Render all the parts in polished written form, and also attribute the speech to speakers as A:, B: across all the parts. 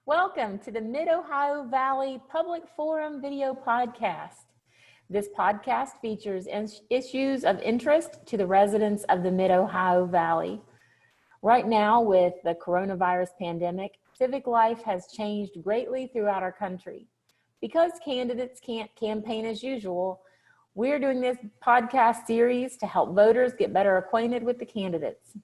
A: Welcome to the Mid-Ohio Valley Public Forum video podcast. This podcast features issues of interest to the residents of the Mid-Ohio Valley. Right now, with the coronavirus pandemic, civic life has changed greatly throughout our country. Because candidates can't campaign as usual, we're doing this podcast series to help voters get better acquainted with the candidates.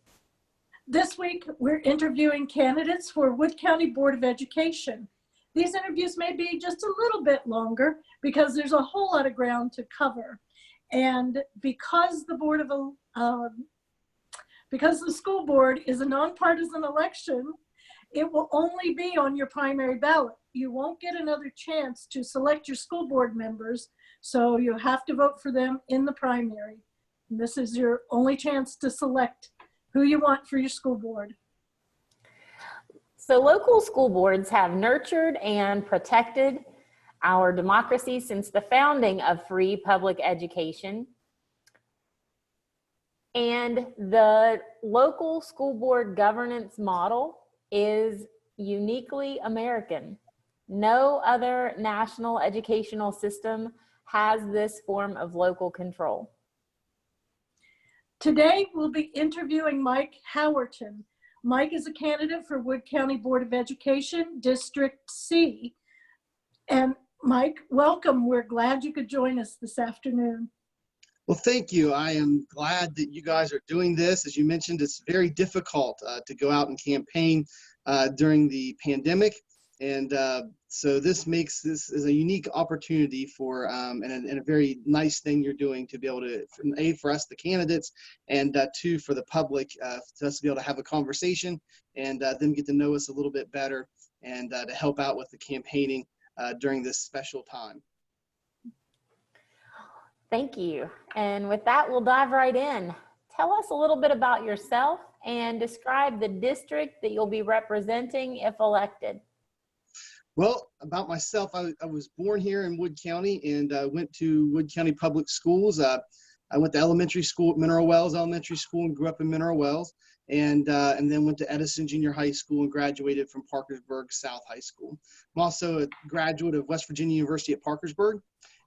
B: This week, we're interviewing candidates for Wood County Board of Education. These interviews may be just a little bit longer because there's a whole lot of ground to cover. And because the school board is a nonpartisan election, it will only be on your primary ballot. You won't get another chance to select your school board members, so you have to vote for them in the primary. And this is your only chance to select who you want for your school board.
A: So local school boards have nurtured and protected our democracy since the founding of free public education. And the local school board governance model is uniquely American. No other national educational system has this form of local control.
B: Today, we'll be interviewing Mike Howerton. Mike is a candidate for Wood County Board of Education, District C. And Mike, welcome. We're glad you could join us this afternoon.
C: Well, thank you. I am glad that you guys are doing this. As you mentioned, it's very difficult to go out and campaign during the pandemic. And so this makes this is a unique opportunity for and a very nice thing you're doing to be able to, for us, the candidates, and two, for the public, for us to be able to have a conversation and them get to know us a little bit better and to help out with the campaigning during this special time.
A: Thank you. And with that, we'll dive right in. Tell us a little bit about yourself and describe the district that you'll be representing if elected.
C: Well, about myself, I was born here in Wood County and went to Wood County Public Schools. I went to elementary school at Mineral Wells Elementary School and grew up in Mineral Wells, and then went to Edison Junior High School and graduated from Parkersburg South High School. I'm also a graduate of West Virginia University at Parkersburg,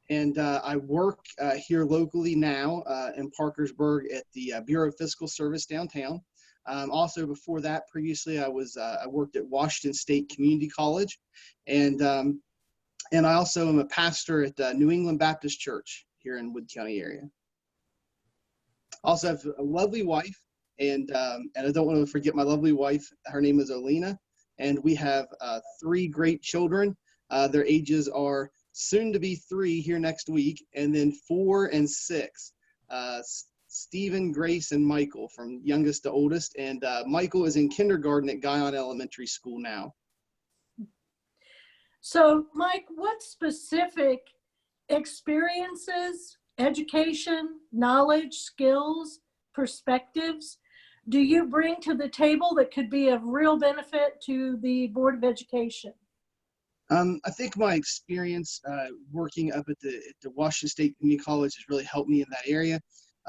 C: and I work here locally now in Parkersburg at the Bureau of Fiscal Service downtown. Also, before that, previously, I worked at Washington State Community College, and I also am a pastor at New England Baptist Church here in Wood County area. Also, I have a lovely wife, and I don't want to forget my lovely wife. Her name is Olena, and we have 3 great children. Their ages are soon to be 3 here next week, and then 4 and 6. Stephen, Grace, and Michael, from youngest to oldest. And Michael is in kindergarten at Guyon Elementary School now.
B: So, Mike, what specific experiences, education, knowledge, skills, perspectives do you bring to the table that could be of real benefit to the Board of Education?
C: I think my experience working up at the Washington State Community College has really helped me in that area.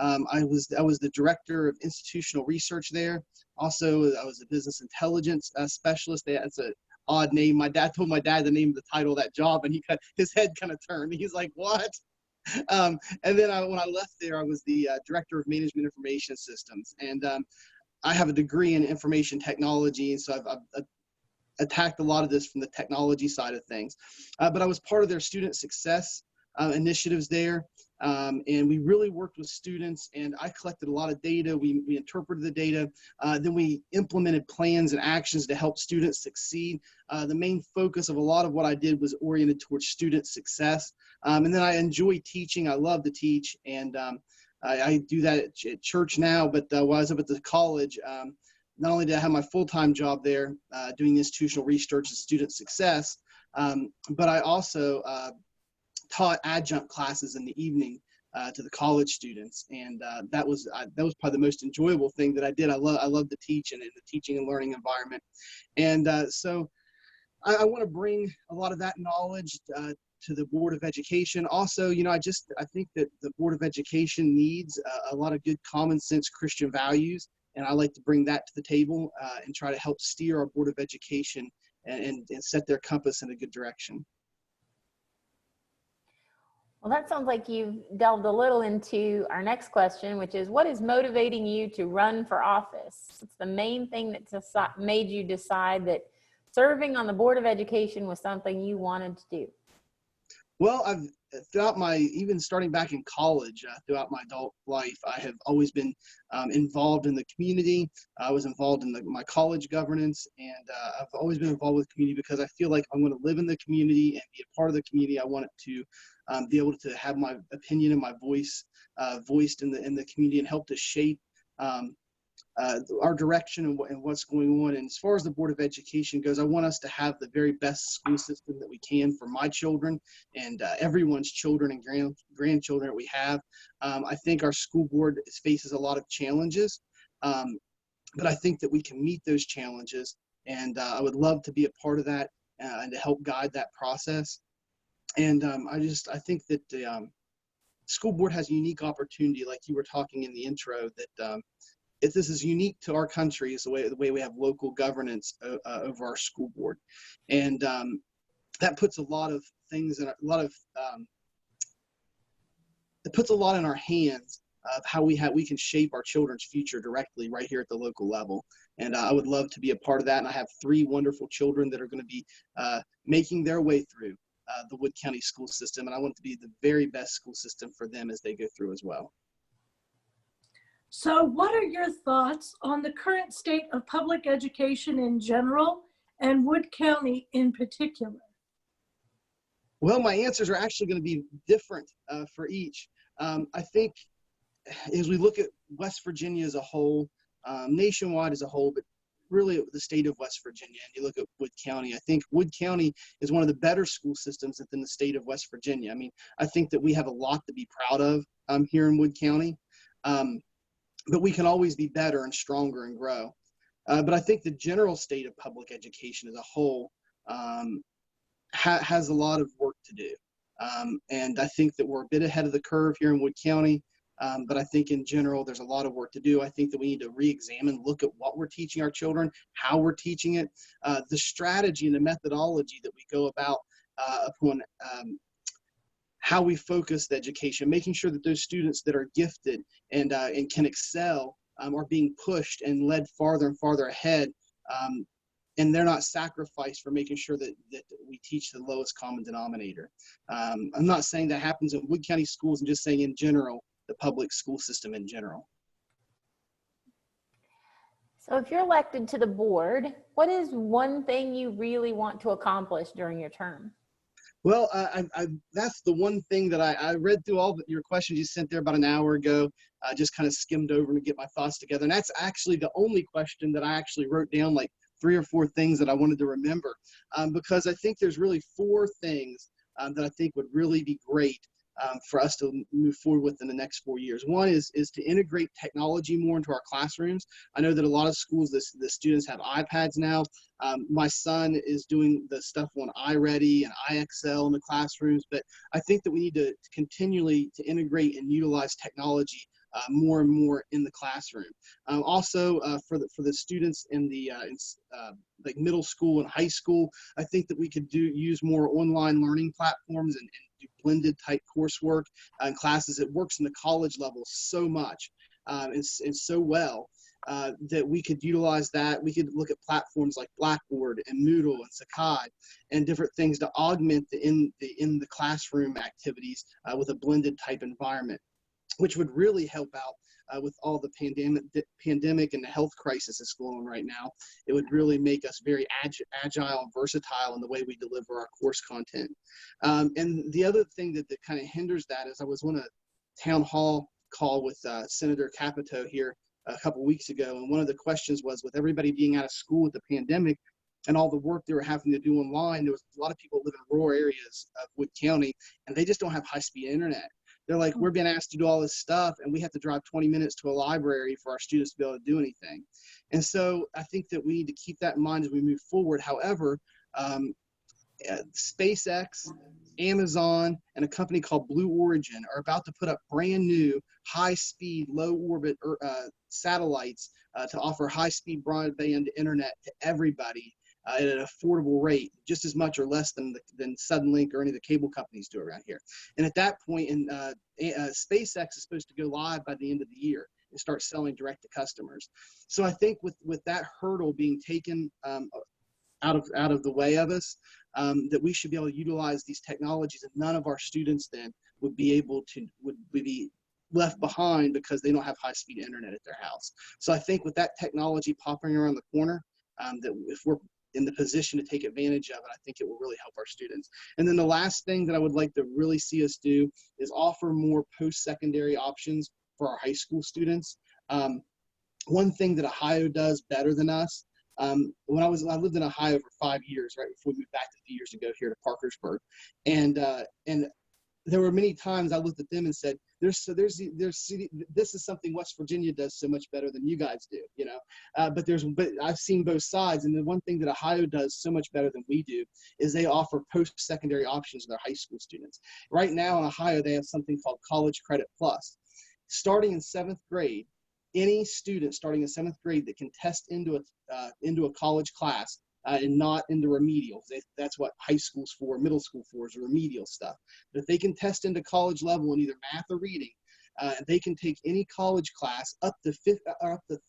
C: I was the director of institutional research there. Also, I was a business intelligence specialist. That's an odd name. My dad told my dad the name of the title of that job, and his head kind of turned. He's like, "What?" And then when I left there, I was the director of management information systems, and I have a degree in information technology, and so I've attacked a lot of this from the technology side of things. But I was part of their student success initiatives there. And we really worked with students, and I collected a lot of data. We interpreted the data. Then we implemented plans and actions to help students succeed. The main focus of a lot of what I did was oriented towards student success. And then I enjoy teaching. I love to teach, and I do that at church now. But while I was up at the college, not only did I have my full-time job there doing institutional research and student success, but I also taught adjunct classes in the evening to the college students, and that was probably the most enjoyable thing that I did. I love to teach and in the teaching and learning environment, and so I want to bring a lot of that knowledge to the Board of Education. Also, I think that the Board of Education needs a lot of good common sense Christian values, and I like to bring that to the table and try to help steer our Board of Education and set their compass in a good direction.
A: Well, that sounds like you've delved a little into our next question, which is, what is motivating you to run for office? What's the main thing that made you decide that serving on the Board of Education was something you wanted to do?
C: Well, even starting back in college, throughout my adult life, I have always been involved in the community. I was involved in my college governance, and I've always been involved with community because I feel like I'm going to live in the community and be a part of the community. I want it to be able to have my opinion and my voice voiced in the community and help to shape our direction and what's going on. And as far as the Board of Education goes, I want us to have the very best school system that we can for my children and everyone's children and grandchildren that we have. I think our school board faces a lot of challenges, but I think that we can meet those challenges. And I would love to be a part of that and to help guide that process. And I think that the school board has a unique opportunity, like you were talking in the intro, that if this is unique to our country, is the way we have local governance over our school board, and that puts a lot of things in it puts a lot in our hands of how we can shape our children's future directly right here at the local level. And I would love to be a part of that. And I have 3 wonderful children that are going to be making their way through the Wood County school system, and I want it to be the very best school system for them as they go through as well.
B: So what are your thoughts on the current state of public education in general and Wood County in particular?
C: Well, my answers are actually going to be different for each. I think as we look at West Virginia as a whole, nationwide as a whole, but really the state of West Virginia, and you look at Wood County, I think Wood County is one of the better school systems within the state of West Virginia. I mean, I think that we have a lot to be proud of here in Wood County. But we can always be better and stronger and grow. But I think the general state of public education as a whole has a lot of work to do. And I think that we're a bit ahead of the curve here in Wood County. But I think in general, there's a lot of work to do. I think that we need to re-examine, look at what we're teaching our children, how we're teaching it, the strategy and the methodology that we go about upon how we focus the education, making sure that those students that are gifted and can excel are being pushed and led farther and farther ahead, and they're not sacrificed for making sure that we teach the lowest common denominator. I'm not saying that happens in Wood County schools, I'm just saying in general, the public school system in general.
A: So if you're elected to the board, what is one thing you really want to accomplish during your term?
C: Well, that's the one thing that I read through all your questions you sent there about an hour ago. I just kind of skimmed over to get my thoughts together. And that's actually the only question that I actually wrote down, like 3 or 4 things that I wanted to remember, because I think there's really 4 things that I think would really be great for us to move forward with in the next 4 years. One is to integrate technology more into our classrooms. I know that a lot of schools, the students have iPads now. My son is doing the stuff on iReady and iXL in the classrooms, but I think that we need to continually to integrate and utilize technology more and more in the classroom. Also, for the students in the like middle school and high school, I think that we could use more online learning platforms and do blended type coursework and classes. It works in the college level so much and so well that we could utilize that. We could look at platforms like Blackboard and Moodle and Sakai and different things to augment the in the classroom activities with a blended type environment, which would really help out with all the pandemic and the health crisis that's going on right now. It would really make us very agile and versatile in the way we deliver our course content. And the other thing that kind of hinders that is I was on a town hall call with Senator Capito here a couple weeks ago, and one of the questions was, with everybody being out of school with the pandemic and all the work they were having to do online, there was a lot of people living in rural areas of Wood County, and they just don't have high-speed internet. They're like, we're being asked to do all this stuff, and we have to drive 20 minutes to a library for our students to be able to do anything. And so I think that we need to keep that in mind as we move forward. However, SpaceX, Amazon, and a company called Blue Origin are about to put up brand new high-speed, low-orbit satellites to offer high-speed broadband internet to everybody at an affordable rate, just as much or less than Suddenlink or any of the cable companies do around here. And at that point, SpaceX is supposed to go live by the end of the year and start selling direct to customers. So I think with that hurdle being taken out of the way of us, that we should be able to utilize these technologies, and none of our students then would be left behind because they don't have high-speed internet at their house. So I think with that technology popping around the corner, that if we're in the position to take advantage of it, I think it will really help our students. And then the last thing that I would like to really see us do is offer more post-secondary options for our high school students. One thing that Ohio does better than us, when I lived in Ohio for 5 years, right before we moved back a few years ago here to Parkersburg, and there were many times I looked at them and said, this is something West Virginia does so much better than you guys do, you know. But I've seen both sides, and the one thing that Ohio does so much better than we do is they offer post-secondary options to their high school students. Right now in Ohio, they have something called College Credit Plus. Starting in 7th grade, any student starting in 7th grade that can test into a college class and not into remedial. That's what high school's for, middle school for, is remedial stuff. But if they can test into college level in either math or reading, they can take any college class up to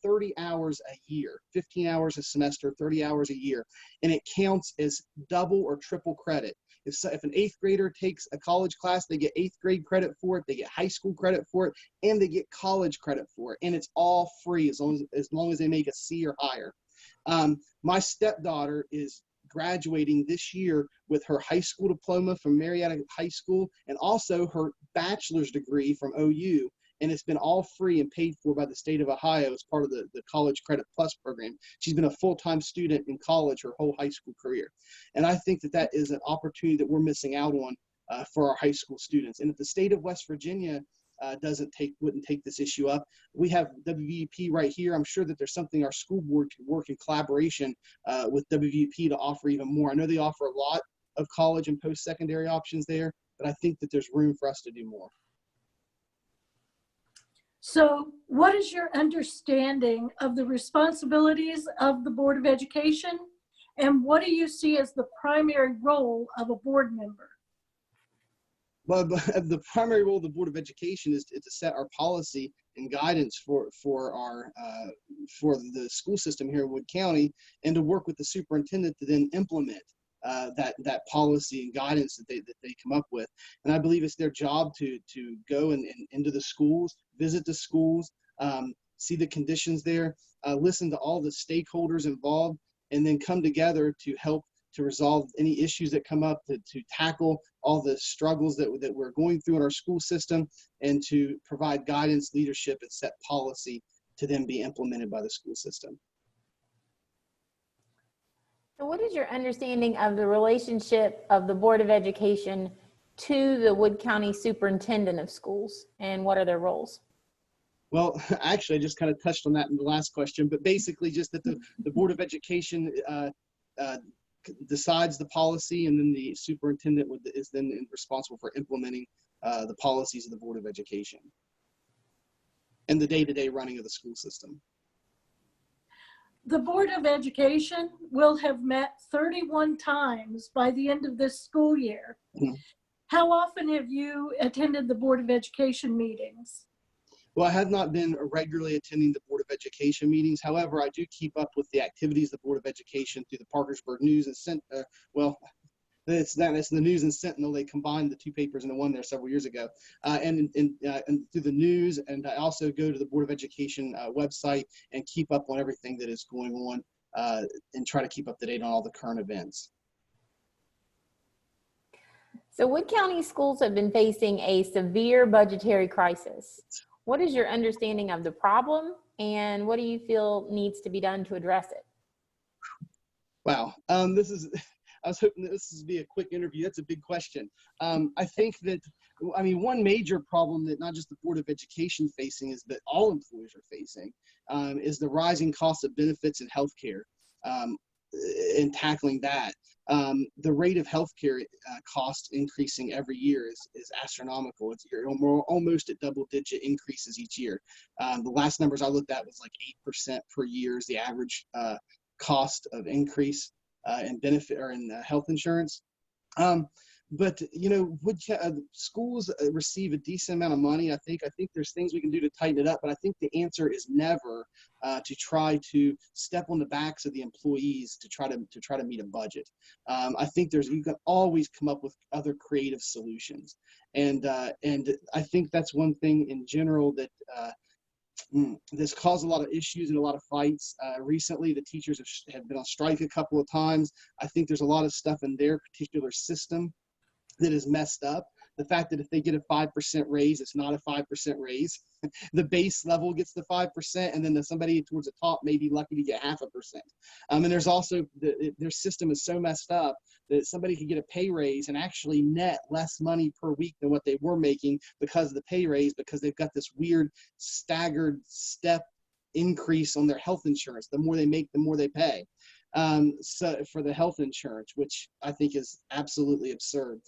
C: 30 hours a year, 15 hours a semester, 30 hours a year, and it counts as double or triple credit. If an 8th grader takes a college class, they get 8th grade credit for it, they get high school credit for it, and they get college credit for it. And it's all free as long as they make a C or higher. My stepdaughter is graduating this year with her high school diploma from Marietta High School and also her bachelor's degree from OU. And it's been all free and paid for by the state of Ohio as part of the College Credit Plus program. She's been a full-time student in college her whole high school career. And I think that is an opportunity that we're missing out on for our high school students. And if the state of West Virginia wouldn't take this issue up, we have WVP right here. I'm sure that there's something our school board can work in collaboration with WVP to offer even more. I know they offer a lot of college and post-secondary options there, but I think that there's room for us to do more.
B: So what is your understanding of the responsibilities of the Board of Education, and what do you see as the primary role of a board member?
C: Well, the primary role of the Board of Education is to set our policy and guidance for the school system here in Wood County, and to work with the superintendent to then implement that policy and guidance that they come up with. And I believe it's their job to go into the schools, visit the schools, see the conditions there, listen to all the stakeholders involved, and then come together to help to resolve any issues that come up, to tackle all the struggles that we're going through in our school system, and to provide guidance, leadership, and set policy to then be implemented by the school system.
A: So what is your understanding of the relationship of the Board of Education to the Wood County Superintendent of Schools, and what are their roles?
C: Well, actually, I just kind of touched on that in the last question, but basically just that the Board of Education decides the policy, and then the superintendent is then responsible for implementing the policies of the Board of Education and the day-to-day running of the school system.
B: The Board of Education will have met 31 times by the end of this school year. Mm-hmm. How often have you attended the Board of Education meetings?
C: Well, I have not been regularly attending the Board of Education meetings. However, I do keep up with the activities of the Board of Education through the Parkersburg News and it's the News and Sentinel. They combined the two papers into one there several years ago, and through the news. And I also go to the Board of Education website and keep up on everything that is going on, and try to keep up to date on all the current events.
A: So Wood County schools have been facing a severe budgetary crisis. What is your understanding of the problem, and what do you feel needs to be done to address it?
C: Wow, I was hoping that this would be a quick interview. That's a big question. I think that, one major problem that not just the Board of Education facing is that all employers are facing is the rising cost of benefits and healthcare, and tackling that. The rate of healthcare cost increasing every year is astronomical. You're almost at double-digit increases each year. The last numbers I looked at was like 8% per year is the average cost of increase in benefit or in health insurance. But you know, schools receive a decent amount of money. I think there's things we can do to tighten it up, but I think the answer is never to try to step on the backs of the employees to try to meet a budget. I think you can always come up with other creative solutions, and I think that's one thing in general that this caused a lot of issues and a lot of fights. Recently, the teachers have been on strike a couple of times. I think there's a lot of stuff in their particular system that is messed up. The fact that if they get a 5% raise, it's not a 5% raise. The base level gets the 5%, and then somebody towards the top may be lucky to get 0.5%. And there's also, their system is so messed up that somebody could get a pay raise and actually net less money per week than what they were making because of the pay raise, because they've got this weird staggered step increase on their health insurance. The more they make, the more they pay. So for the health insurance, which I think is absolutely absurd.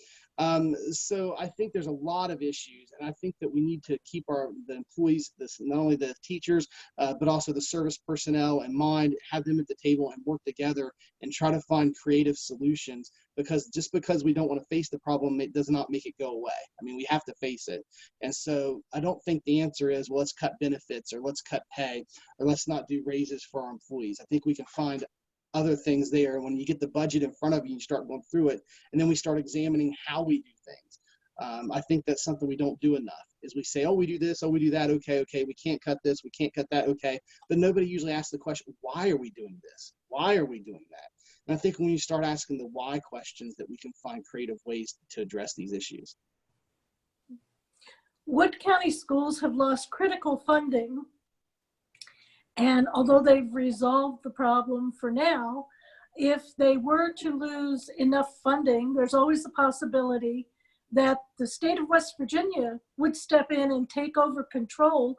C: So I think there's a lot of issues, and I think that we need to keep the employees, not only the teachers, but also the service personnel in mind, have them at the table and work together and try to find creative solutions, because just because we don't want to face the problem, it does not make it go away. I mean, we have to face it. And so I don't think the answer is, well, let's cut benefits or let's cut pay or let's not do raises for our employees. I think we can find other things there when you get the budget in front of you and you start going through it, and then we start examining how we do things. I think that's something we don't do enough, is we say, oh, we do this, oh, we do that, okay, we can't cut this, we can't cut that, okay, but nobody usually asks the question, why are we doing this? Why are we doing that? And I think when you start asking the why questions, that we can find creative ways to address these issues.
B: Wood County schools have lost critical funding, and although they've resolved the problem for now, if they were to lose enough funding, there's always the possibility that the state of West Virginia would step in and take over control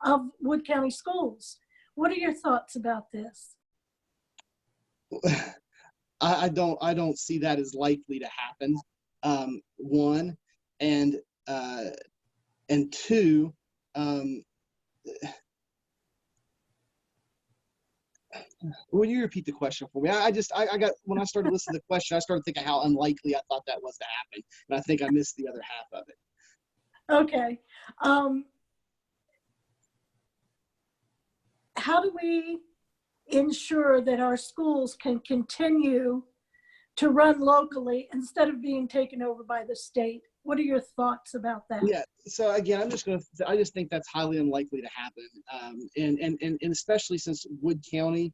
B: of Wood County schools. What are your thoughts about this?
C: I don't see that as likely to happen. One, and two, will you repeat the question for me? I got, when I started listening to the question, I started thinking how unlikely I thought that was to happen, and I think I missed the other half of it.
B: Okay. How do we ensure that our schools can continue to run locally instead of being taken over by the state? What are your thoughts about that?
C: Yeah, so again, I just think that's highly unlikely to happen. And especially since Wood County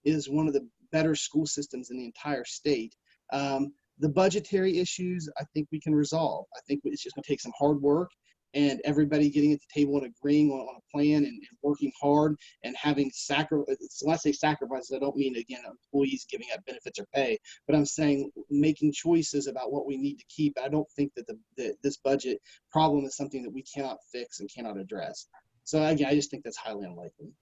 C: is one of the better school systems in the entire state. The budgetary issues, I think we can resolve. I think it's just gonna take some hard work and everybody getting at the table and agreeing on a plan and working hard and having when I say sacrifices, I don't mean, again, employees giving up benefits or pay, but I'm saying making choices about what we need to keep. I don't think that this budget problem is something that we cannot fix and cannot address. So again, I just think that's highly unlikely.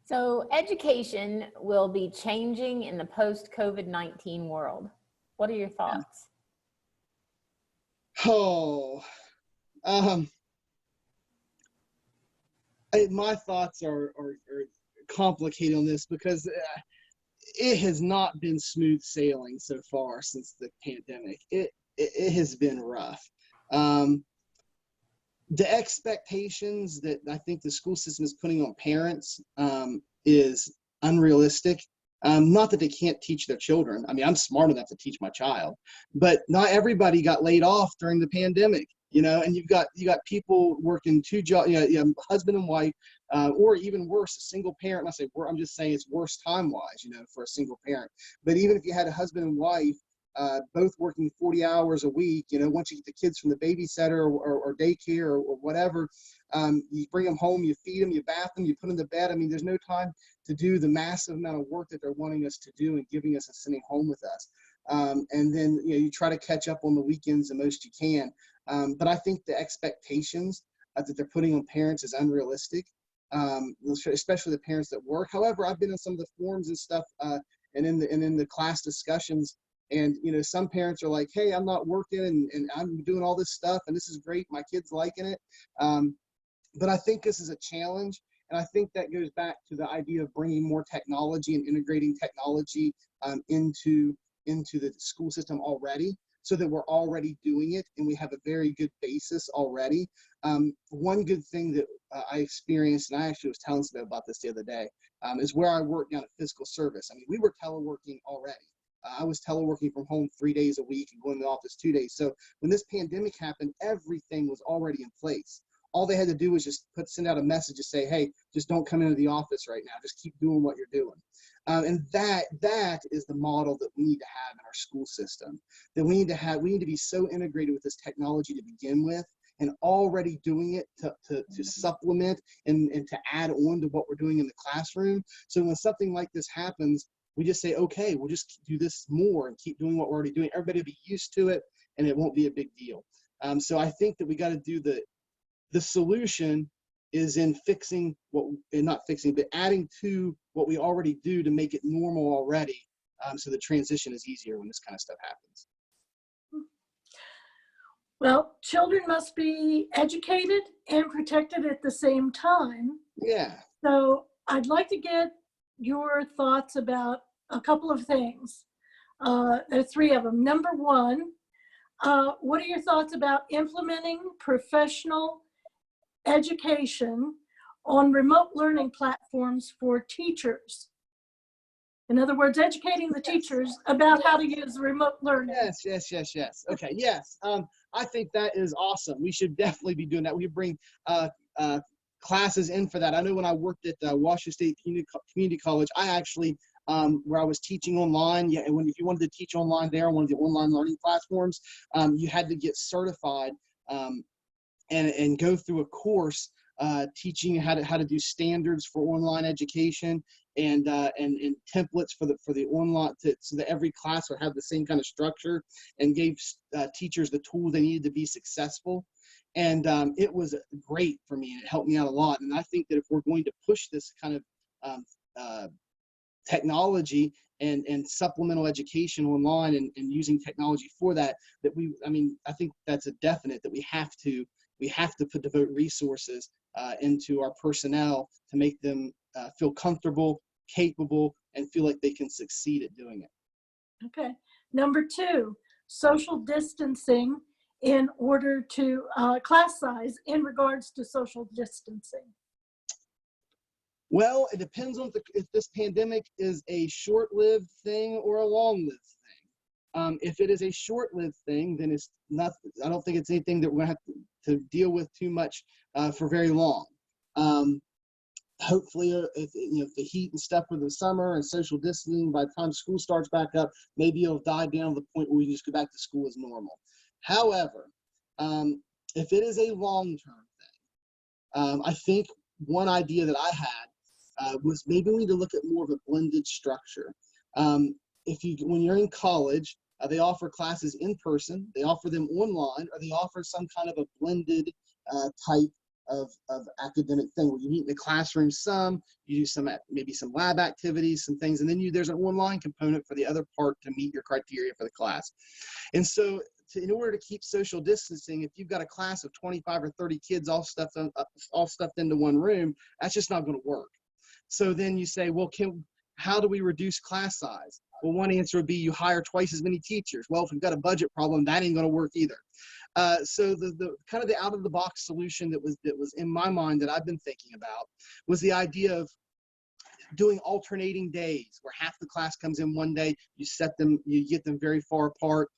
A: So education will be changing in the post-COVID-19 world. What are your thoughts?
C: Oh, my thoughts are complicated on this, because it has not been smooth sailing so far since the pandemic. It has been rough. The expectations that I think the school system is putting on parents is unrealistic. Not that they can't teach their children. I mean, I'm smart enough to teach my child, but not everybody got laid off during the pandemic, you know, and you've got people working 2 jobs, you know, husband and wife, or even worse, a single parent. And I say, I'm just saying it's worse time-wise, you know, for a single parent. But even if you had a husband and wife, both working 40 hours a week, you know, once you get the kids from the babysitter or daycare or whatever, you bring them home, you feed them, you bath them, you put them to bed. I mean, there's no time to do the massive amount of work that they're wanting us to do and giving us and sending home with us. And then, you know, you try to catch up on the weekends the most you can. But I think the expectations that they're putting on parents is unrealistic, especially the parents that work. However, I've been in some of the forums and stuff, and in the class discussions, and, you know, some parents are like, hey, I'm not working and I'm doing all this stuff and this is great, my kid's liking it. But I think this is a challenge. And And I think that goes back to the idea of bringing more technology and integrating technology into the school system already, so that we're already doing it and we have a very good basis already. One good thing that I experienced, and I actually was telling somebody about this the other day, is where I work down at physical service. I mean, we were teleworking already. I was teleworking from home 3 days a week and going to the office 2 days. So when this pandemic happened, everything was already in place. All they had to do was just send out a message to say, hey, just don't come into the office right now. Just keep doing what you're doing. And that is the model that we need to have in our school system. That we need to be so integrated with this technology to begin with, and already doing it to supplement and to add on to what we're doing in the classroom. So when something like this happens, we just say, okay, we'll just do this more and keep doing what we're already doing. Everybody will be used to it, and it won't be a big deal. So I think that we got to do the solution is in fixing not fixing, but adding to what we already do to make it normal already, so the transition is easier when this kind of stuff happens.
B: Well, children must be educated and protected at the same time.
C: Yeah.
B: So I'd like to get your thoughts about a couple of things. There are three of them. Number one, what are your thoughts about implementing professional education on remote learning platforms for teachers? In other words, educating the teachers about how to use remote learning.
C: Yes. Okay, yes. I think that is awesome. We should definitely be doing that. We bring classes in for that. I know when I worked at Washington State Community College, I actually, where I was teaching online, if you wanted to teach online there on one of the online learning platforms, you had to get certified and go through a course teaching how to do standards for online education and templates for the online, so that every class would have the same kind of structure, and gave teachers the tools they needed to be successful. And it was great for me, and it helped me out a lot. And I think that if we're going to push this kind of technology and supplemental education online and using technology for that, I think that's a definite that we have to devote resources into our personnel to make them feel comfortable, capable, and feel like they can succeed at doing it.
B: Okay. Number two, social distancing in order to class size in regards to social distancing.
C: Well, it depends on if this pandemic is a short-lived thing or a long-lived thing. If it is a short-lived thing, then it's not. I don't think it's anything that we're going to have to deal with too much for very long. Hopefully, if the heat and stuff for the summer and social distancing, by the time school starts back up, maybe it'll die down to the point where we just go back to school as normal. However, if it is a long-term thing, I think one idea that I had was maybe we need to look at more of a blended structure. When you're in college, they offer classes in person, they offer them online, or they offer some kind of a blended type of academic thing where you meet in the classroom some, you do maybe some lab activities, some things, and then there's an online component for the other part to meet your criteria for the class. And so in order to keep social distancing, if you've got a class of 25 or 30 kids all stuffed into one room, that's just not going to work. So then you say, well, how do we reduce class size? Well, one answer would be you hire twice as many teachers. Well, if we've got a budget problem, that ain't going to work either. So the kind of the out of the box solution that was in my mind that I've been thinking about was the idea of doing alternating days where half the class comes in one day, you get them very far apart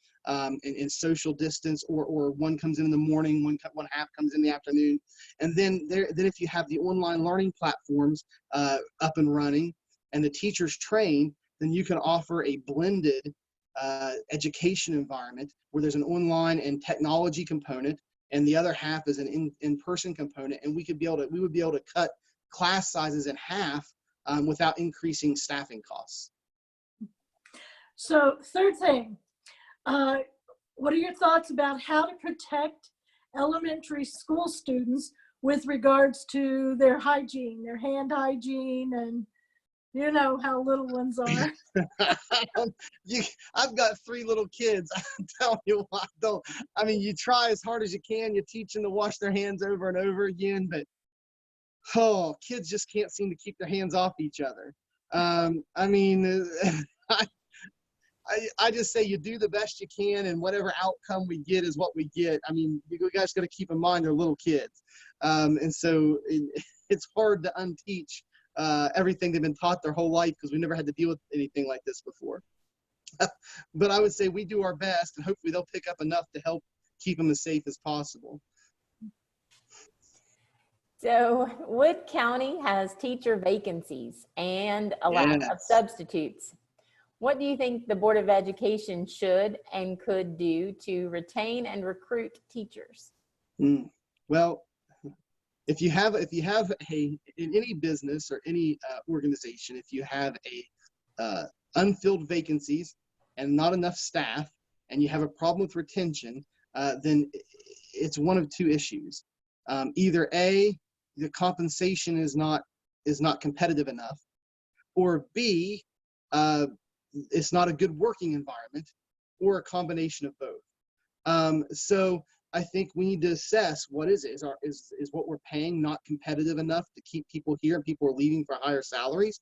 C: in social distance, or one comes in the morning, one half comes in the afternoon. And then if you have the online learning platforms up and running and the teachers trained, then you can offer a blended education environment where there's an online and technology component, and the other half is an in-person component, and we would be able to cut class sizes in half without increasing staffing costs.
B: So third thing, what are your thoughts about how to protect elementary school students with regards to their hygiene, their hand hygiene, and you know how little ones are.
C: I've got 3 little kids. I'm telling you what, you try as hard as you can. You teach them to wash their hands over and over again, but oh, kids just can't seem to keep their hands off each other. I mean, I just say you do the best you can, and whatever outcome we get is what we get. I mean, you guys got to keep in mind they're little kids. And so it's hard to unteach everything they've been taught their whole life, because we never had to deal with anything like this before. But I would say we do our best, and hopefully they'll pick up enough to help keep them as safe as possible.
A: So Wood County has teacher vacancies and a lack of substitutes. What do you think the Board of Education should and could do to retain and recruit teachers?
C: Well, if you have in any business or any organization, if you have unfilled vacancies and not enough staff, and you have a problem with retention, then it's one of two issues. Either A, the compensation is not competitive enough, or B, it's not a good working environment, or a combination of both. So I think we need to assess what is what we're paying not competitive enough to keep people here, and people are leaving for higher salaries,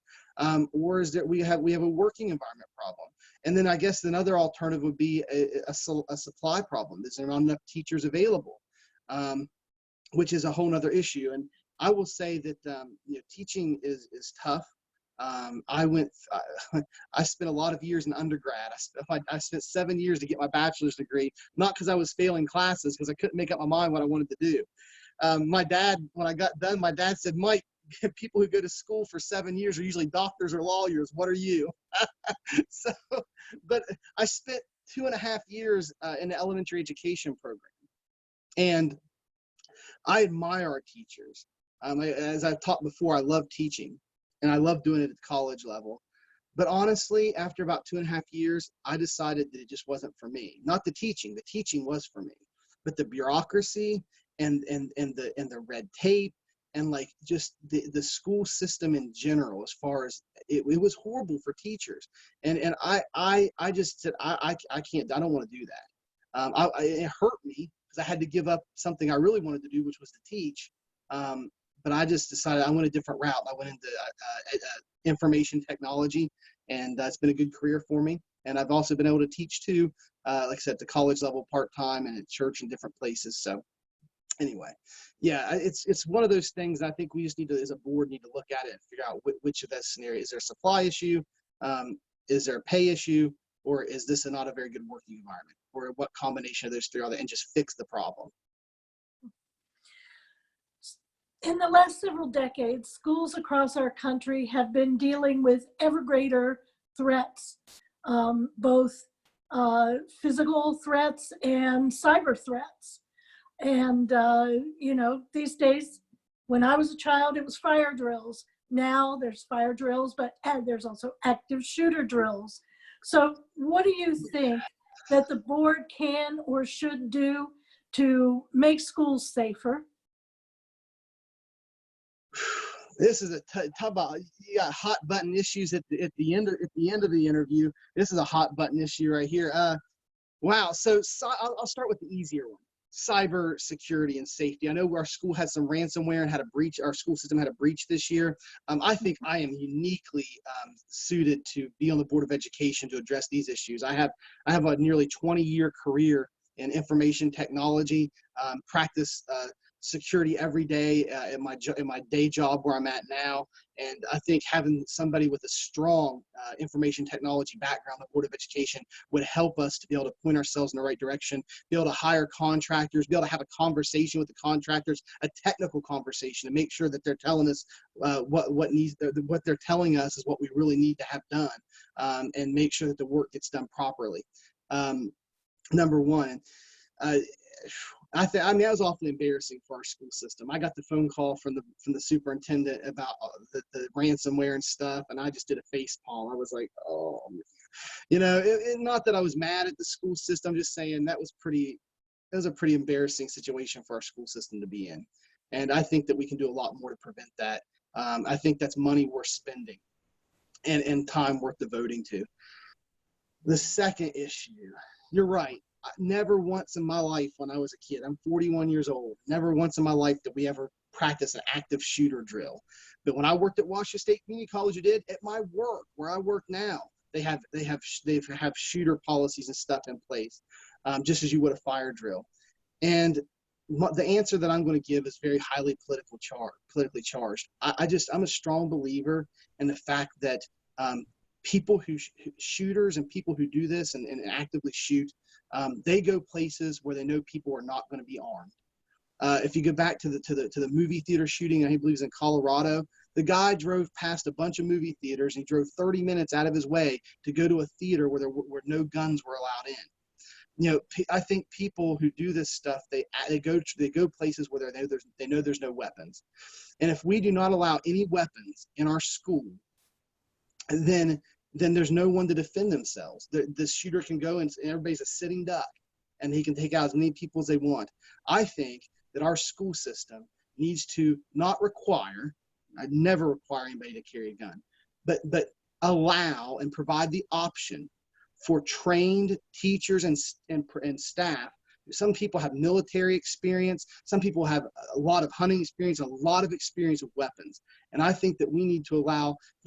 C: or is that we have a working environment problem? And then I guess another alternative would be a supply problem. Is there not enough teachers available? Which is a whole nother issue. And I will say that teaching is tough. I spent a lot of years in undergrad. I spent 7 years to get my bachelor's degree, not because I was failing classes, because I couldn't make up my mind what I wanted to do. My dad, when I got done, my dad said, "Mike, people who go to school for 7 years are usually doctors or lawyers. What are you?" So, but I spent 2.5 years in the elementary education program, and I admire our teachers. As I've taught before, I love teaching, and I love doing it at the college level. But honestly, after about 2.5 years, I decided that it just wasn't for me. Not the teaching was for me, but the bureaucracy and the red tape, and like just the school system in general, as far as it was horrible for teachers. And I just said, I can't, I don't want to do that. It hurt me, because I had to give up something I really wanted to do, which was to teach. But I just decided I went a different route. I went into information technology, and it's been a good career for me. And I've also been able to teach too, like I said, at the college level, part-time, and at church and different places. So anyway, yeah, it's one of those things I think we just need to, as a board, need to look at it and figure out which of that scenario. Is there a supply issue? Is there a pay issue? Or is this not a very good working environment? Or what combination of those three are there, and just fix the problem?
B: In the last several decades, schools across our country have been dealing with ever greater threats, both physical threats and cyber threats. And, these days, when I was a child, it was fire drills. Now there's fire drills, but there's also active shooter drills. So what do you think that the board can or should do to make schools safer?
C: This is talk about, you got hot button issues at the end of the interview. This is a hot button issue right here. Wow. So I'll start with the easier one: cyber security and safety. I know our school had some ransomware and had a breach. Our school system had a breach this year. I think I am uniquely suited to be on the Board of Education to address these issues. I have a nearly 20-year career in information technology, practice security every day in my day job where I'm at now. And I think having somebody with a strong information technology background on the Board of Education would help us to be able to point ourselves in the right direction, be able to hire contractors, be able to have a conversation with the contractors, a technical conversation, to make sure that they're telling us what they're telling us is what we really need to have done, and make sure that the work gets done properly. Number one. That was awfully embarrassing for our school system. I got the phone call from the superintendent about the ransomware and stuff, and I just did a face palm. I was like, oh, not that I was mad at the school system. I'm just saying that was a pretty embarrassing situation for our school system to be in. And I think that we can do a lot more to prevent that. I think that's money worth spending and time worth devoting to. The second issue, you're right. Never once in my life when I was a kid, I'm 41 years old, never once in my life did we ever practice an active shooter drill. But when I worked at Washington State Community College, it did. At my work, where I work now, they have shooter policies and stuff in place, just as you would a fire drill. And the answer that I'm going to give is very highly politically charged. I'm a strong believer in the fact that people shooters and people who do this and actively shoot, they go places where they know people are not going to be armed. If you go back to the movie theater shooting, I believe it was in Colorado, the guy drove past a bunch of movie theaters and he drove 30 minutes out of his way to go to a theater where no guns were allowed in. You know, I think people who do this stuff, they go places where they know there's no weapons. And if we do not allow any weapons in our school, then there's no one to defend themselves. The shooter can go and everybody's a sitting duck, and he can take out as many people as they want. I think that our school system needs to not require, I'd never require anybody to carry a gun, but allow and provide the option for trained teachers and staff. Some people have military experience. Some people have a lot of hunting experience, a lot of experience with weapons. And I think that we need to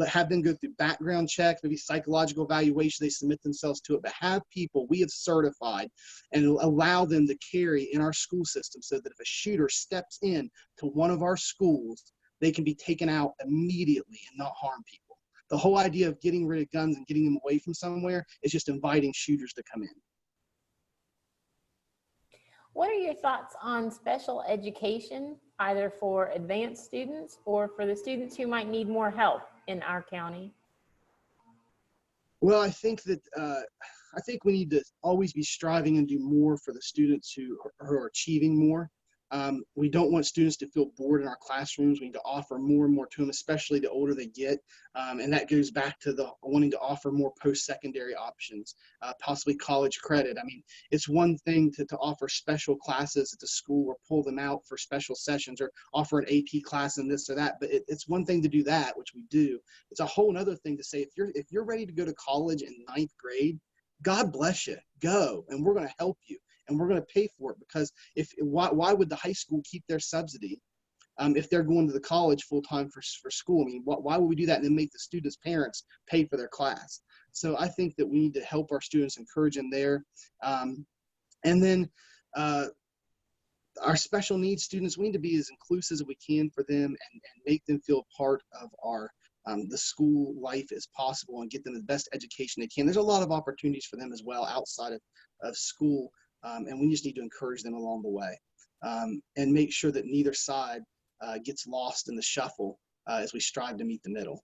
C: have them go through background checks, maybe psychological evaluation, they submit themselves to it, but have people we have certified and allow them to carry in our school system so that if a shooter steps in to one of our schools, they can be taken out immediately and not harm people. The whole idea of getting rid of guns and getting them away from somewhere is just inviting shooters to come in.
A: What are your thoughts on special education, either for advanced students or for the students who might need more help in our county?
C: Well, I think we need to always be striving and do more for the students who are achieving more. We don't want students to feel bored in our classrooms. We need to offer more and more to them, especially the older they get. And that goes back to the wanting to offer more post-secondary options, possibly college credit. I mean, it's one thing to offer special classes at the school or pull them out for special sessions or offer an AP class and this or that. But it's one thing to do that, which we do. It's a whole other thing to say, if you're ready to go to college in 9th grade, God bless you, go, and we're going to help you. And we're going to pay for it, because why would the high school keep their subsidy if they're going to the college full time for school? I mean, why would we do that and then make the students' parents pay for their class? So I think that we need to help our students, encourage them there. And then our special needs students, we need to be as inclusive as we can for them and make them feel part of our the school life as possible and get them the best education they can. There's a lot of opportunities for them as well outside of school. And we just need to encourage them along the way and make sure that neither side gets lost in the shuffle as we strive to meet the middle.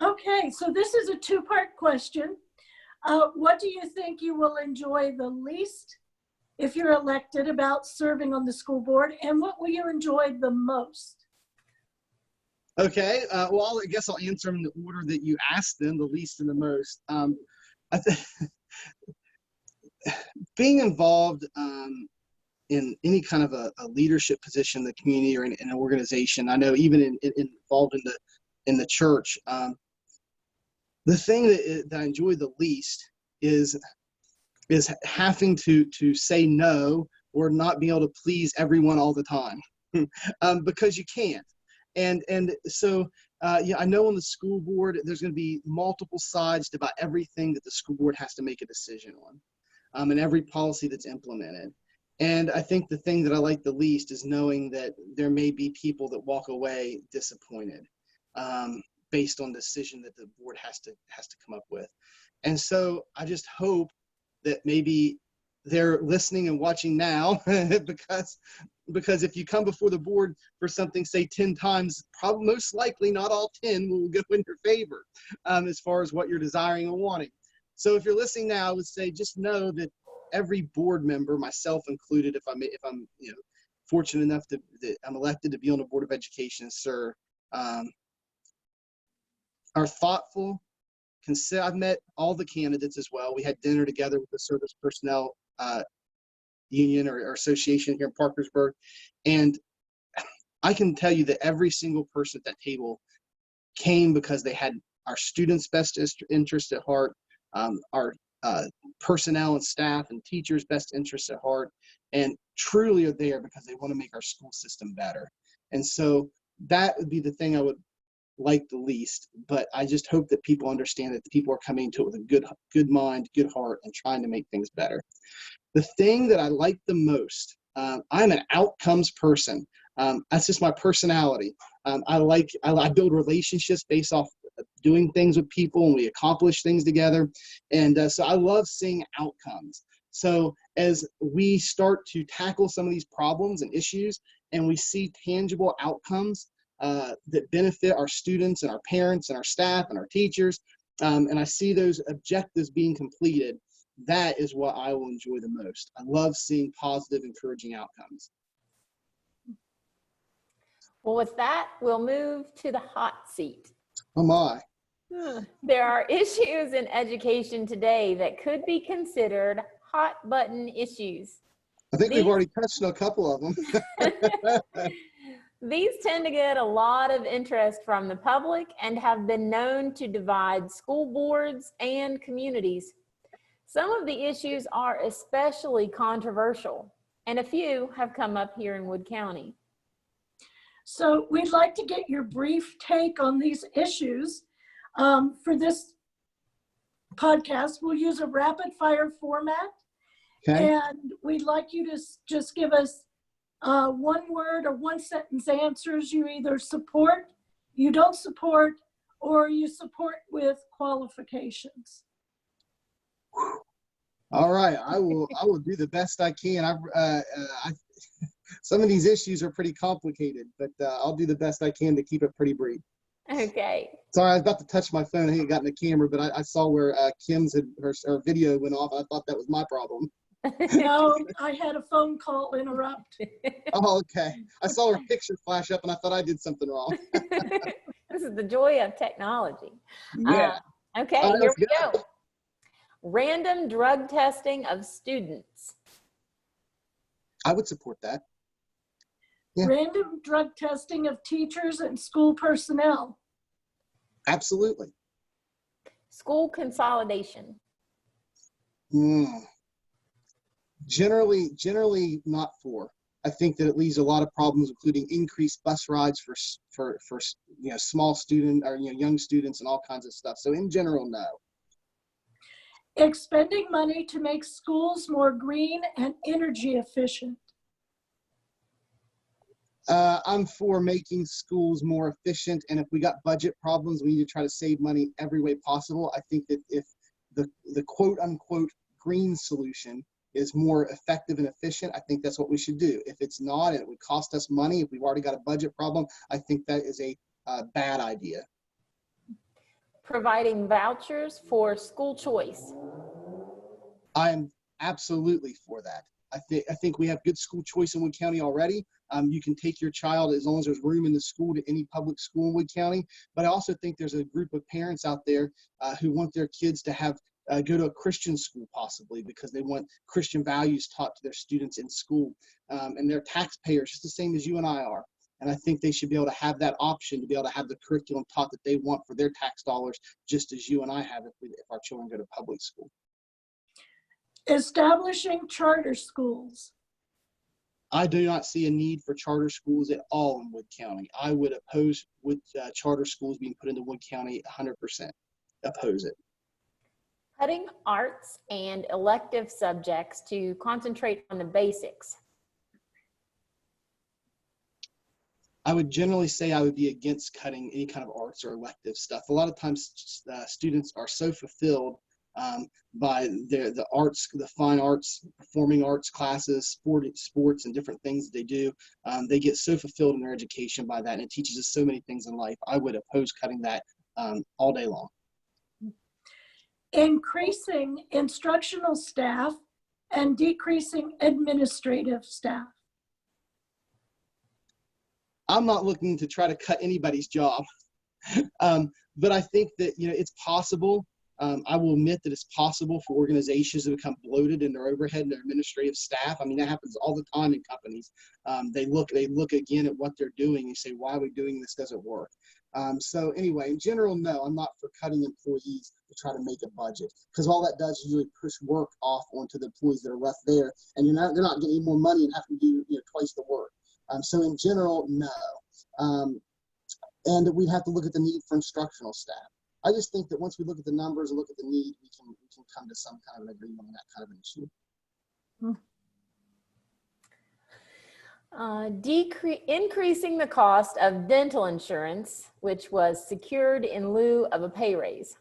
B: Okay, so this is a two-part question. What do you think you will enjoy the least if you're elected about serving on the school board, and what will you enjoy the most?
C: Okay, well, I guess I'll answer them in the order that you asked them, the least and the most. Being involved in any kind of a leadership position in the community or in an organization, I know even involved in the church, the thing that I enjoy the least is having to say no or not being able to please everyone all the time because you can't. And so yeah, I know on the school board, there's going to be multiple sides to about everything that the school board has to make a decision on, and every policy that's implemented. And I think the thing that I like the least is knowing that there may be people that walk away disappointed based on the decision that the board has to come up with. And so I just hope that maybe they're listening and watching now because if you come before the board for something, say 10 times, probably most likely not all 10 will go in your favor as far as what you're desiring and wanting. So if you're listening now, I would say just know that every board member, myself included, if I'm fortunate enough that I'm elected to be on the Board of Education and serve, are thoughtful. I've met all the candidates as well. We had dinner together with the Service Personnel Union or association here in Parkersburg, and I can tell you that every single person at that table came because they had our students' best interest at heart, our personnel and staff and teachers' best interests at heart, and truly are there because they want to make our school system better. And so that would be the thing I would like the least, but I just hope that people understand that people are coming to it with a good mind, good heart, and trying to make things better. The thing that I like the most, I'm an outcomes person. That's just my personality. I build relationships based off doing things with people, and we accomplish things together. And so I love seeing outcomes. So as we start to tackle some of these problems and issues, and we see tangible outcomes that benefit our students and our parents and our staff and our teachers, and I see those objectives being completed, that is what I will enjoy the most. I love seeing positive, encouraging outcomes.
A: Well, with that, we'll move to the hot seat.
C: Oh my.
A: There are issues in education today that could be considered hot button issues.
C: I think we've already touched on a couple of them.
A: These tend to get a lot of interest from the public and have been known to divide school boards and communities. Some of the issues are especially controversial, and a few have come up here in Wood County.
B: So we'd like to get your brief take on these issues. For this podcast, we'll use a rapid fire format.
C: Okay.
B: And we'd like you to just give us one word or one sentence answers. You either support, you don't support, or you support with qualifications.
C: All right, I will do the best I can. Some of these issues are pretty complicated, but I'll do the best I can to keep it pretty brief.
A: Okay.
C: Sorry, I was about to touch my phone. I think it got in the camera, but I saw where Kim's her video went off. I thought that was my problem.
B: No, I had a phone call interrupt.
C: Oh, okay. I saw her picture flash up, and I thought I did something wrong.
A: This is the joy of technology.
C: Yeah.
A: Okay,
C: All right,
A: here
C: let's
A: we
C: go.
A: go. Random drug testing of students.
C: I would support that. Yeah.
B: Random drug testing of teachers and school personnel.
C: Absolutely.
A: School consolidation.
C: Generally not for. I think that it leaves a lot of problems, including increased bus rides for small student or young students and all kinds of stuff. So in general, no.
B: Expending money to make schools more green and energy efficient.
C: I'm for making schools more efficient, and if we got budget problems, we need to try to save money every way possible. I think that if the quote unquote green solution is more effective and efficient, I think that's what we should do. If it's not, and it would cost us money, if we've already got a budget problem, I think that is a bad idea.
A: Providing vouchers for school choice.
C: I'm absolutely for that. I think we have good school choice in Wood County already. You can take your child, as long as there's room in the school, to any public school in Wood County. But I also think there's a group of parents out there who want their kids to have go to a Christian school, possibly because they want Christian values taught to their students in school. And they're taxpayers just the same as you and I are. And I think they should be able to have that option to be able to have the curriculum taught that they want for their tax dollars, just as you and I have if our children go to public school.
B: Establishing charter schools.
C: I do not see a need for charter schools at all in Wood County. I would oppose charter schools being put into Wood County 100%. Oppose it.
A: Cutting arts and elective subjects to concentrate on the basics.
C: I would generally say I would be against cutting any kind of arts or elective stuff. A lot of times students are so fulfilled by the arts, the fine arts, performing arts classes, sports and different things that they do. They get so fulfilled in their education by that, and it teaches us so many things in life. I would oppose cutting that all day long.
B: Increasing instructional staff and decreasing administrative staff.
C: I'm not looking to try to cut anybody's job, but I think that it's possible. I will admit that it's possible for organizations to become bloated in their overhead and their administrative staff. I mean, that happens all the time in companies. They look again at what they're doing and say, why are we doing this? Doesn't work. So anyway, in general, no, I'm not for cutting employees to try to make a budget, because all that does is usually push work off onto the employees that are left there, and they're not getting any more money and having to do twice the work. So in general, no. And we'd have to look at the need for instructional staff. I just think that once we look at the numbers and look at the need, we can come to some kind of an agreement on that kind of an issue.
A: Increasing the cost of dental insurance, which was secured in lieu of a pay raise.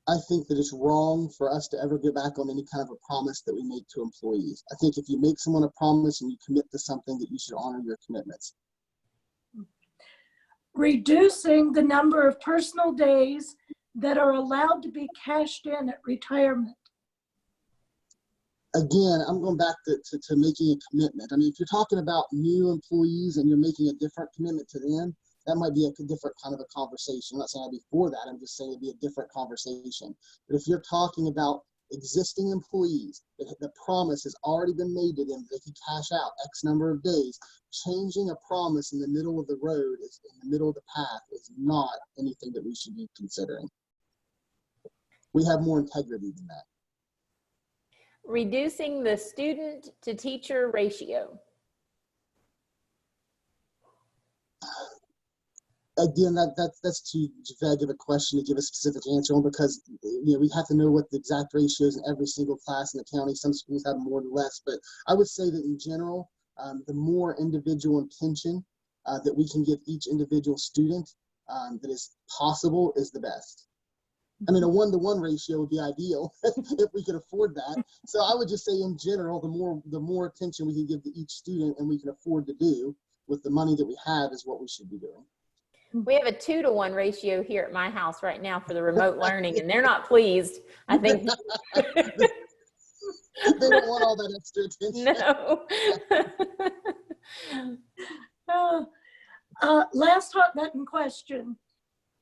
C: I think that it's wrong for us to ever go back on any kind of a promise that we make to employees. I think if you make someone a promise and you commit to something, that you should honor your commitments.
B: Reducing the number of personal days that are allowed to be cashed in at retirement.
C: Again, I'm going back to making a commitment. I mean, if you're talking about new employees and you're making a different commitment to them, that might be a different kind of a conversation. I'm not saying I'd be for that. I'm just saying it'd be a different conversation. But if you're talking about existing employees, the promise has already been made to them that they can cash out X number of days, changing a promise in the middle of the road, in the middle of the path, is not anything that we should be considering. We have more integrity than that.
A: Reducing the student to teacher ratio.
C: Again, that's too vague of a question to give a specific answer on, because we have to know what the exact ratios in every single class in the county. Some schools have more than less, but I would say that in general, the more individual attention that we can give each individual student that is possible is the best. I mean, a 1-to-1 ratio would be ideal if we could afford that. So I would just say in general, the more attention we can give to each student and we can afford to do with the money that we have is what we should be doing.
A: We have a 2-to-1 ratio here at my house right now for the remote learning, and they're not pleased. I think
C: they don't want all that extra attention.
B: No. Last hot button question.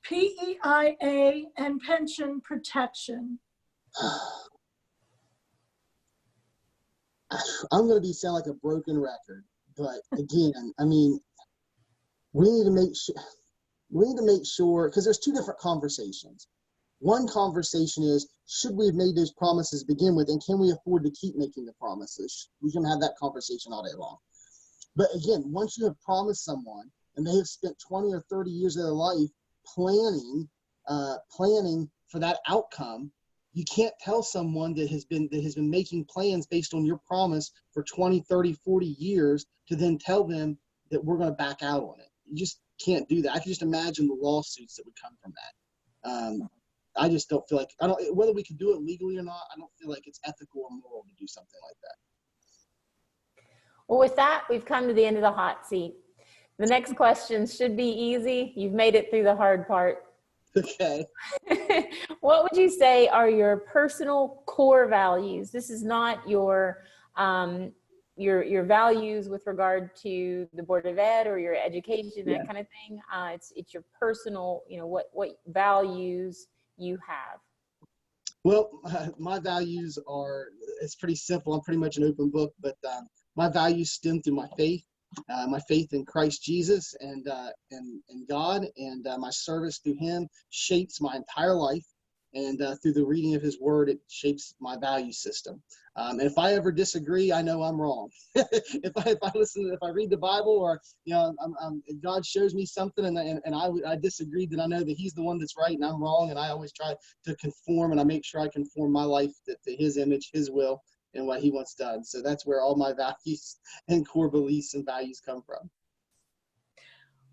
B: PEIA and pension protection.
C: I'm going to sound like a broken record, but again, I mean, we need to make sure, because there's two different conversations. One conversation is, should we have made those promises to begin with, and can we afford to keep making the promises? We can have that conversation all day long. But again, once you have promised someone and they have spent 20 or 30 years of their life planning for that outcome, you can't tell someone that has been making plans based on your promise for 20, 30, 40 years to then tell them that we're going to back out on it. You just can't do that. I can just imagine the lawsuits that would come from that. I just don't feel like, whether we can do it legally or not, I don't feel like it's ethical or moral to do something like that.
A: Well, with that, we've come to the end of the hot seat. The next question should be easy. You've made it through the hard part.
C: Okay.
A: What would you say are your personal core values? This is not your values with regard to the Board of Ed or your education, that kind of thing. It's your personal, what values you have.
C: Well, my values it's pretty simple. I'm pretty much an open book, but my values stem through my faith in Christ Jesus and God, and my service through Him shapes my entire life. And through the reading of His Word, it shapes my value system. And if I ever disagree, I know I'm wrong. if I read the Bible, or God shows me something and I disagree, then I know that He's the one that's right and I'm wrong. And I always try to conform, and I make sure I conform my life to His image, His will, and what He wants done. So that's where all my values and core beliefs and values come from.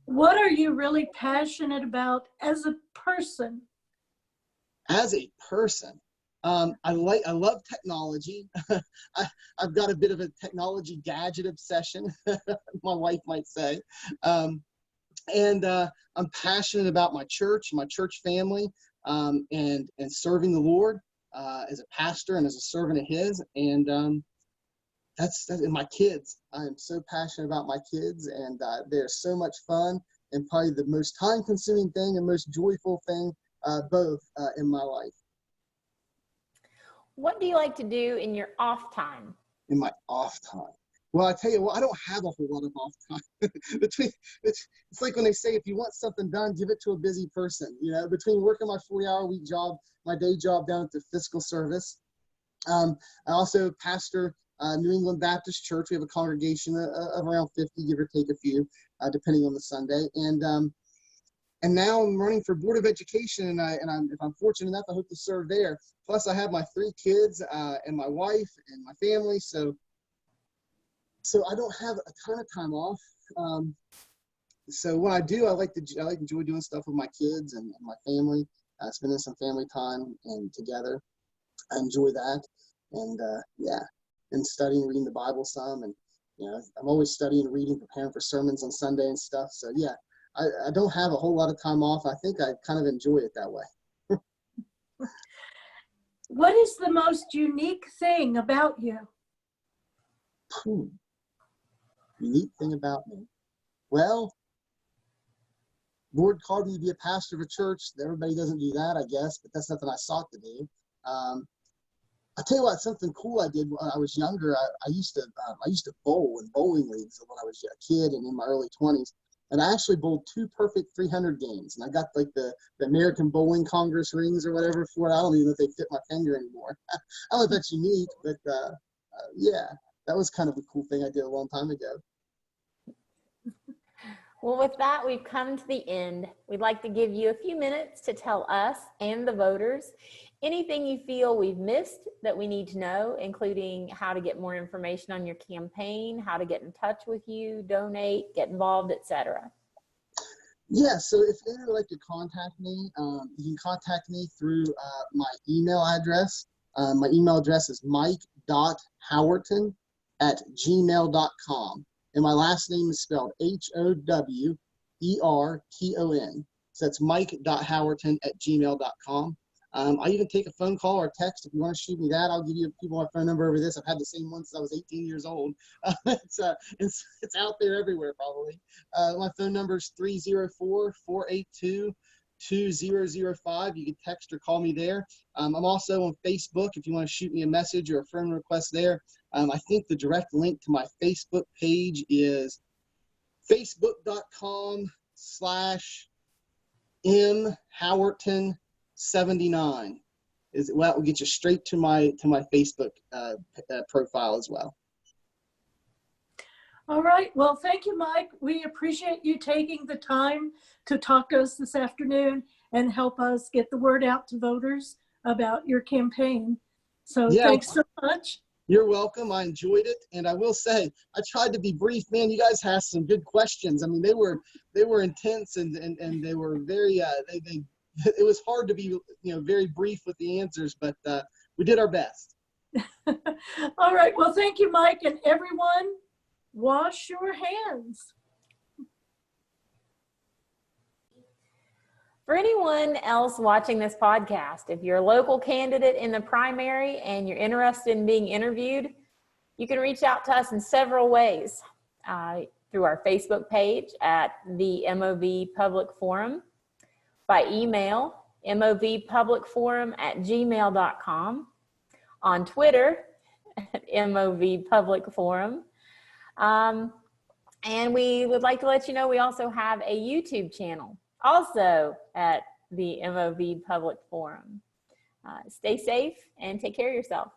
B: What are you really passionate about as a person?
C: As a person, I love technology. I've got a bit of a technology gadget obsession, my wife might say. And I'm passionate about my church family, and serving the Lord as a pastor and as a servant of His. And that's my kids. I am so passionate about my kids, and they're so much fun, and probably the most time-consuming thing and most joyful thing both in my life.
A: What do you like to do in your off time?
C: In my off time, Well, I tell you what, I don't have a whole lot of off time. It's like when they say, if you want something done, give it to a busy person. You know, between working my 40-hour-a-week job, my day job down at the fiscal service. I also pastor New England Baptist Church. We have a congregation of around 50, give or take a few, depending on the Sunday. And now I'm running for Board of Education, and if I'm fortunate enough, I hope to serve there. Plus, I have my 3 kids and my wife and my family, so I don't have a ton of time off. So when I do, I enjoy doing stuff with my kids and my family, spending some family time and together. I enjoy that, and and studying, reading the Bible some, and I'm always studying, reading, preparing for sermons on Sunday and stuff. So yeah. I don't have a whole lot of time off. I think I kind of enjoy it that way.
B: What is the most unique thing about you?
C: Unique thing about me. Well, Lord called me to be a pastor of a church. Everybody doesn't do that, I guess, but that's something I sought to do. I'll tell you what, something cool I did when I was younger. I used to bowl in bowling leagues when I was a kid and in my early 20s. And I actually bowled 2 perfect 300 games. And I got like the American Bowling Congress rings or whatever for it. I don't even know if they fit my finger anymore. I don't know if that's unique, but yeah, that was kind of a cool thing I did a long time ago.
A: Well, with that, we've come to the end. We'd like to give you a few minutes to tell us and the voters anything you feel we've missed that we need to know, including how to get more information on your campaign, how to get in touch with you, donate, get involved, etc.
C: Yeah, so if anyone would like to contact me, you can contact me through my email address. My email address is mike.howerton@gmail.com. And my last name is spelled Howerton. So that's mike.howerton@gmail.com. I even take a phone call or text. If you want to shoot me that, I'll give you people my phone number over this. I've had the same one since I was 18 years old. It's out there everywhere probably. My phone number is 304-482-2005. You can text or call me there. I'm also on Facebook if you want to shoot me a message or a friend request there. I think the direct link to my Facebook page is facebook.com/mhowerton79. That will get you straight to my Facebook profile as well.
B: All right. Well, thank you, Mike. We appreciate you taking the time to talk to us this afternoon and help us get the word out to voters about your campaign. So yeah. Thanks so much.
C: You're welcome. I enjoyed it. And I will say, I tried to be brief. Man, you guys asked some good questions. I mean, they were intense and they were very, it was hard to be, very brief with the answers, but we did our best.
B: All right. Well, thank you, Mike, and everyone. Wash your hands.
A: For anyone else watching this podcast, if you're a local candidate in the primary and you're interested in being interviewed, you can reach out to us in several ways. Through our Facebook page at the MOV Public Forum, by email, movpublicforum@gmail.com, on Twitter, at MOV Public Forum. And we would like to let you know we also have a YouTube channel, also at the MOV Public Forum. Stay safe and take care of yourself.